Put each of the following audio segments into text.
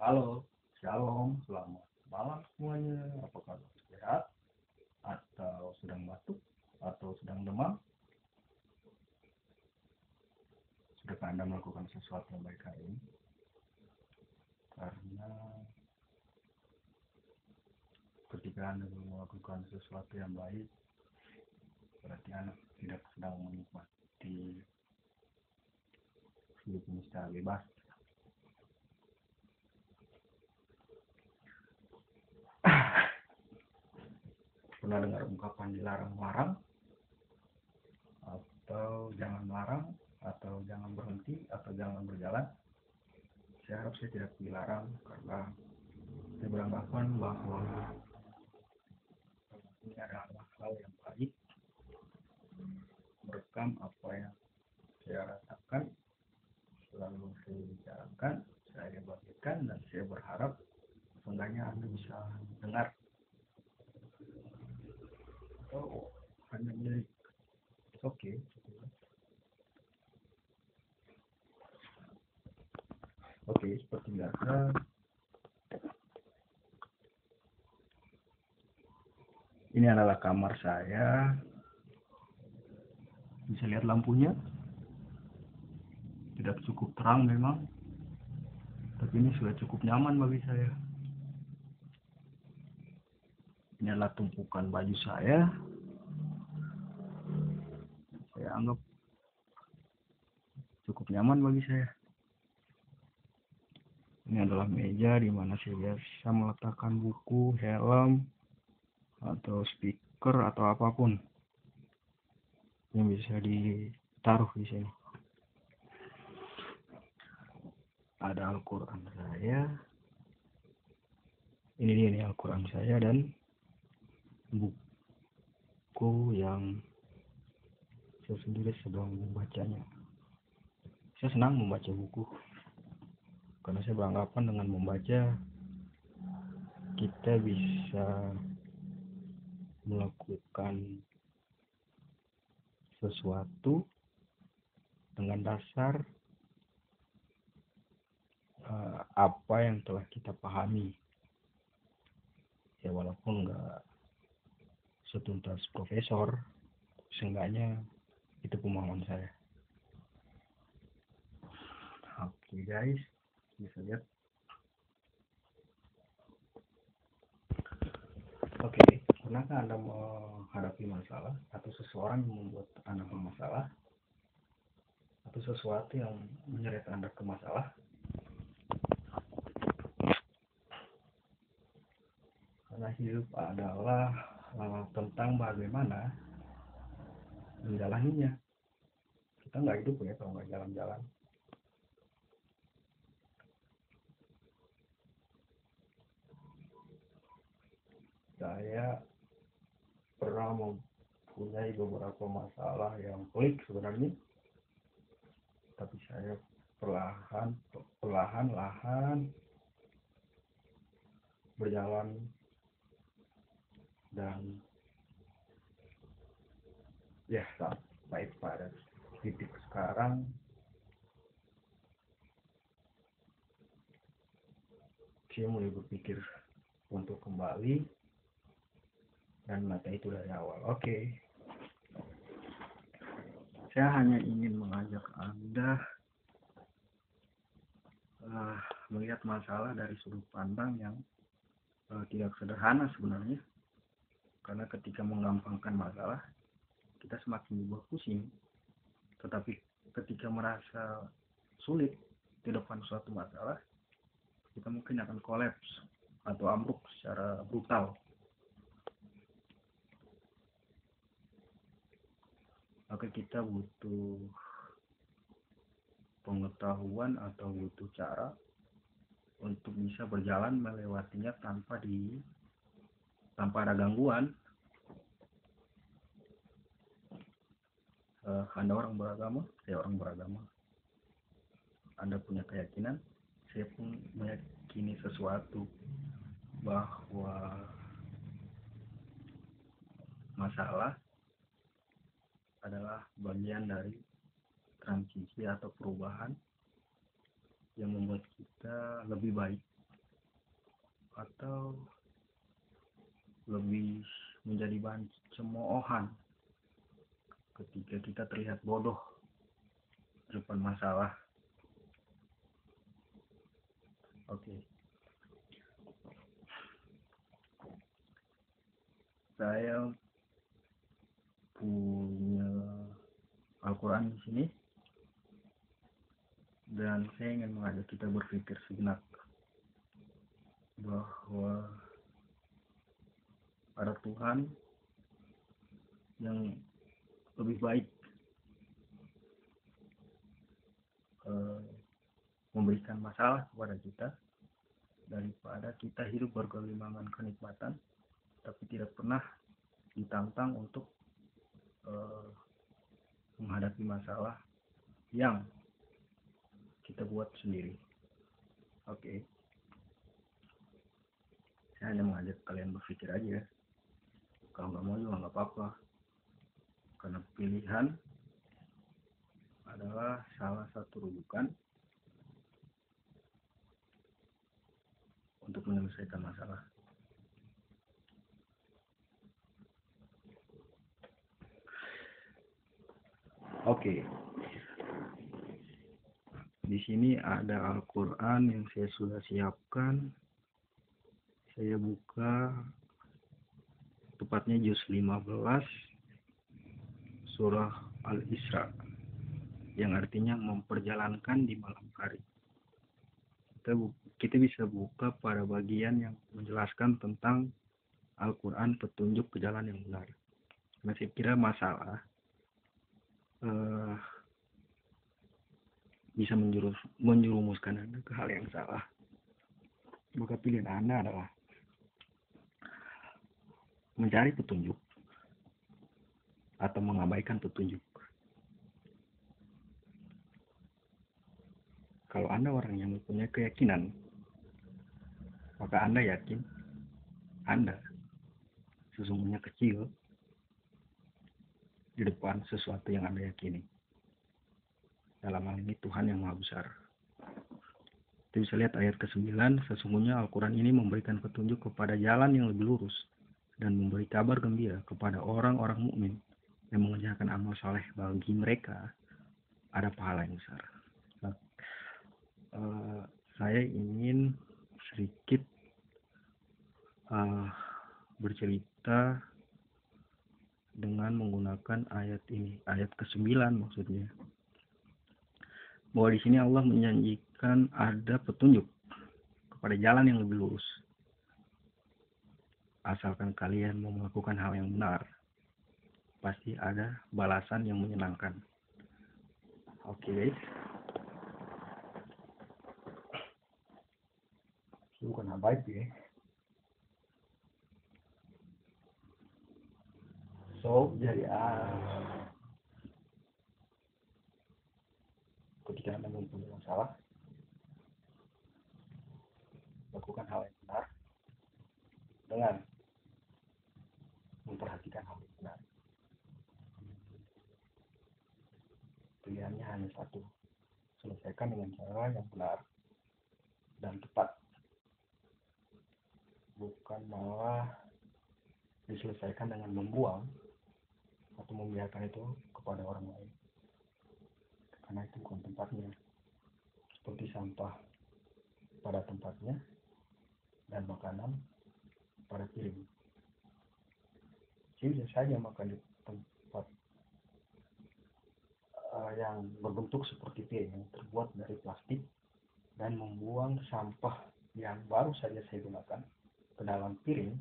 Halo, shalom, selamat malam semuanya. Apakah sehat atau sedang batuk atau sedang demam? Sudahkah Anda melakukan sesuatu yang baik hari ini? Karena ketika Anda melakukan sesuatu yang baik, berarti Anda tidak sedang menikmati hidup ini secara bebas. Pernah dengar ungkapan dilarang melarang, atau jangan melarang, atau jangan berhenti, atau jangan berjalan? Saya harap saya tidak dilarang karena saya beranggapan bahwa ini adalah hal yang baik, merekam apa yang saya rasakan, selalu saya bicarakan, saya bagikan, dan saya berharap seenggaknya Anda bisa dengar atau hanya milik. Oke. Oke, seperti biasa ini adalah kamar saya. Bisa lihat lampunya, tidak cukup terang memang, tapi ini sudah cukup nyaman bagi saya. Ini adalah tumpukan baju saya anggap cukup nyaman bagi saya. Ini adalah meja di mana saya biasa meletakkan buku, helm, atau speaker atau apapun yang bisa ditaruh di sini. Ada Al-Quran saya. Ini dia nih Al-Quran saya dan buku yang saya sendiri sedang membacanya. Saya senang membaca buku karena saya beranggapan dengan membaca kita bisa melakukan sesuatu dengan dasar apa yang telah kita pahami, ya walaupun nggak setuntas profesor, seenggaknya itu pemahaman saya. Oke guys, bisa lihat. Oke, pernahkah Anda menghadapi masalah atau seseorang yang membuat Anda bermasalah atau sesuatu yang menyeret Anda ke masalah? Karena hidup adalah tentang bagaimana menjalaninya. Kita nggak hidup ya kalau nggak jalan-jalan. Saya pernah mempunyai beberapa masalah yang pelik sebenarnya, tapi saya perlahan-lahan berjalan dan ya sampai pada titik sekarang saya mulai berpikir untuk kembali dan mata itu dari awal. Oke. Saya hanya ingin mengajak Anda melihat masalah dari sudut pandang yang tidak sederhana sebenarnya. Karena ketika menggampangkan masalah, kita semakin dibuat pusing. Tetapi ketika merasa sulit di depan suatu masalah, kita mungkin akan kolaps atau ambruk secara brutal. Maka kita butuh pengetahuan atau butuh cara untuk bisa berjalan melewatinya tanpa ada gangguan. Anda orang beragama, saya orang beragama. Anda punya keyakinan, saya pun meyakini sesuatu bahwa masalah adalah bagian dari transisi atau perubahan yang membuat kita lebih baik. atau lebih menjadi bahan cemoohan ketika kita terlihat bodoh di depan masalah. Oke. Saya punya Al-Quran di sini dan saya ingin mengajak kita berpikir sejenak bahwa ada Tuhan yang lebih baik memberikan masalah kepada kita daripada kita hidup bergelimpangan kenikmatan tapi tidak pernah ditantang untuk menghadapi masalah yang kita buat sendiri. Oke. Saya hanya mengajak kalian berpikir aja. Kalau nggak mau juga nggak apa-apa. Karena pilihan adalah salah satu rujukan untuk menyelesaikan masalah. Oke. Di sini ada Al-Quran yang saya sudah siapkan. Saya buka tepatnya juz 15 surah Al-Isra yang artinya memperjalankan di malam hari. Kita bisa buka pada bagian yang menjelaskan tentang Al-Quran petunjuk ke jalan yang benar. Nah, saya kira masalah bisa menjerumuskan Anda ke hal yang salah. Maka pilihan Anda adalah mencari petunjuk atau mengabaikan petunjuk. Kalau Anda orang yang mempunyai keyakinan, maka Anda yakin Anda sesungguhnya kecil di depan sesuatu yang Anda yakini. Dalam hal ini Tuhan yang Maha Besar. Kita bisa lihat ayat ke-9, sesungguhnya Al-Quran ini memberikan petunjuk kepada jalan yang lebih lurus dan memberi kabar gembira kepada orang-orang mukmin yang mengerjakan amal saleh, bagi mereka ada pahala yang besar. Saya ingin sedikit bercerita dengan menggunakan ayat ini, ayat ke-9 maksudnya. Bahwa di sini Allah menjanjikan ada petunjuk kepada jalan yang lebih lurus. Asalkan kalian mau melakukan hal yang benar, pasti ada balasan yang menyenangkan. Oke, guys. Bukan baik ya. So, jadi ketika Anda mempunyai masalah, lakukan hal yang benar dengan memperhatikan hal yang benar. Pilihannya hanya satu, selesaikan dengan cara yang benar dan tepat, bukan malah diselesaikan dengan membuang atau membiarkan itu kepada orang lain, karena itu bukan tempatnya. Seperti sampah pada tempatnya dan makanan pada piring. Jadi bisa saja makan di tempat yang berbentuk seperti piring yang terbuat dari plastik dan membuang sampah yang baru saja saya gunakan ke dalam piring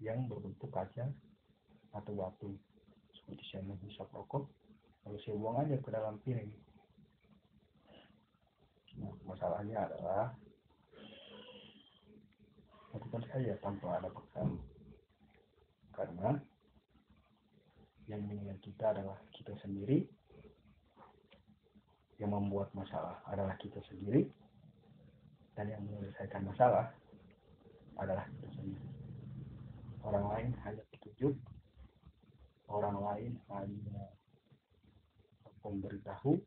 yang berbentuk kaca atau batu, seperti saya menghisap rokok lalu saya buang aja ke dalam piring. Nah, masalahnya adalah lakukan saja tanpa ada paksaan, karena yang menilai kita adalah kita sendiri, yang membuat masalah adalah kita sendiri, dan yang menyelesaikan masalah adalah kita sendiri. Orang lain hanya petunjuk, orang lain hanya pemberitahu,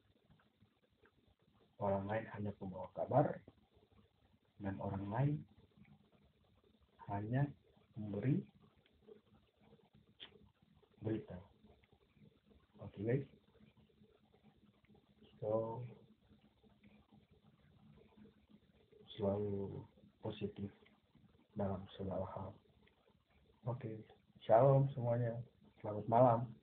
orang lain hanya pembawa kabar, dan orang lain hanya memberi berita. Oke guys, so selalu positif dalam segala hal. Oke, shalom semuanya, selamat malam.